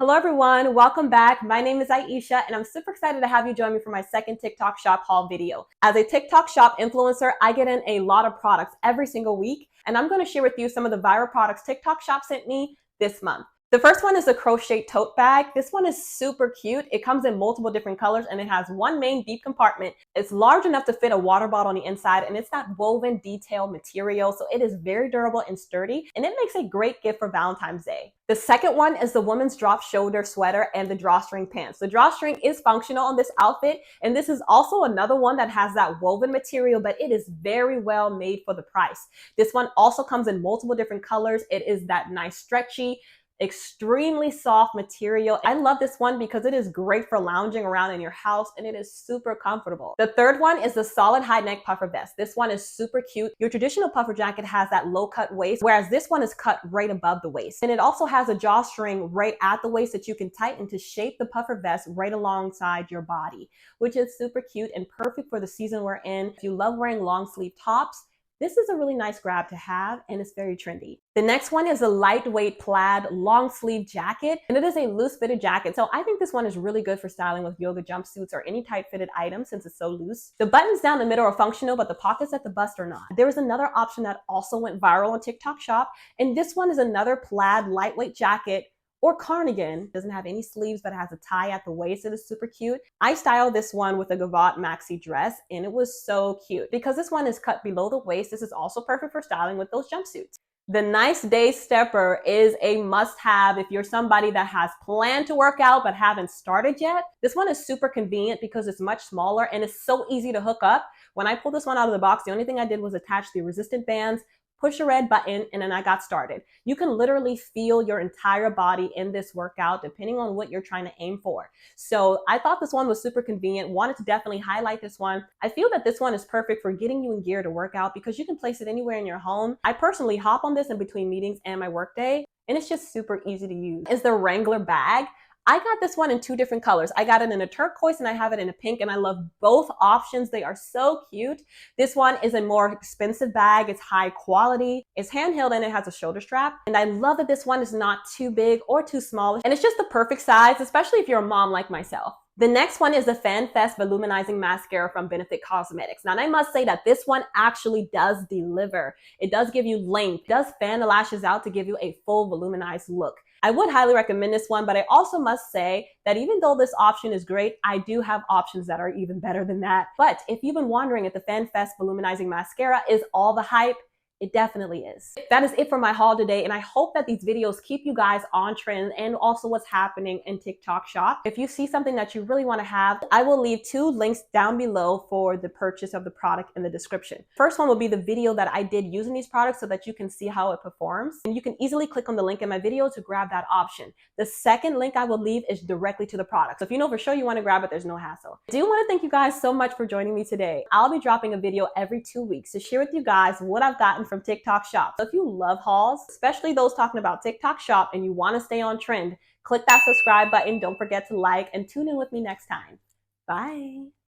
Hello everyone, welcome back. My name is Aisha and I'm super excited to have you join me for my second TikTok shop haul video. As a TikTok shop influencer, I get in a lot of products every single week and I'm going to share with you some of the viral products TikTok shop sent me this month. The first one is the Crochet Tote bag. This one is super cute. It comes in multiple different colors and it has one main deep compartment. It's large enough to fit a water bottle on the inside and it's that woven detail material, so it is very durable and sturdy and it makes a great gift for Valentine's Day. The second one is the women's drop shoulder sweater and the drawstring pants. The drawstring is functional on this outfit and this is also another one that has that woven material, but it is very well made for the price. This one also comes in multiple different colors. It is that nice stretchy, extremely soft material. I love this one because it is great for lounging around in your house and it is super comfortable. The third one is the solid high neck puffer vest. This one is super cute. Your traditional puffer jacket has that low cut waist, whereas this one is cut right above the waist. And it also has a drawstring right at the waist that you can tighten to shape the puffer vest right alongside your body, which is super cute and perfect for the season we're in. If you love wearing long sleeve tops, this is a really nice grab to have and it's very trendy. The next one is a lightweight plaid long sleeve jacket and it is a loose fitted jacket. So I think this one is really good for styling with yoga jumpsuits or any tight fitted item since it's so loose. The buttons down the middle are functional, but the pockets at the bust are not. There is another option that also went viral on TikTok shop and this one is another plaid lightweight jacket or cardigan. Doesn't have any sleeves but has a tie at the waist. It is super cute. I styled this one with a gavotte maxi dress and it was so cute. Because this one is cut below the waist, this is also perfect for styling with those jumpsuits. The Nice Day Stepper is a must-have if you're somebody that has planned to work out but haven't started yet. This one is super convenient because it's much smaller and it's so easy to hook up. When I pulled this one out of the box, the only thing I did was attach the resistant bands, push a red button, and then I got started. You can literally feel your entire body in this workout depending on what you're trying to aim for. So I thought this one was super convenient, wanted to definitely highlight this one. I feel that this one is perfect for getting you in gear to work out because you can place it anywhere in your home. I personally hop on this in between meetings and my workday, and it's just super easy to use. Is the Wrangler bag. I got this one in two different colors. I got it in a turquoise and I have it in a pink and I love both options. They are so cute. This one is a more expensive bag. It's high quality. It's handheld and it has a shoulder strap. And I love that this one is not too big or too small. And it's just the perfect size, especially if you're a mom like myself. The next one is the Fest Volumizing Mascara from Benefit Cosmetics. Now, I must say that this one actually does deliver. It does give you length. It does fan the lashes out to give you a full volumized look. I would highly recommend this one, but I also must say that even though this option is great, I do have options that are even better than that. But if you've been wondering if the Fest Volumizing Mascara is all the hype, it definitely is. That is it for my haul today, and I hope that these videos keep you guys on trend and also what's happening in TikTok shop. If you see something that you really want to have, I will leave two links down below for the purchase of the product in the description. First one will be the video that I did using these products so that you can see how it performs, and you can easily click on the link in my video to grab that option. The second link I will leave is directly to the product. So if you know for sure you want to grab it, there's no hassle. I do want to thank you guys so much for joining me today. I'll be dropping a video every 2 weeks to share with you guys what I've gotten from TikTok shop. So if you love hauls, especially those talking about TikTok shop and you want to stay on trend, click that subscribe button. Don't forget to like and tune in with me next time. Bye.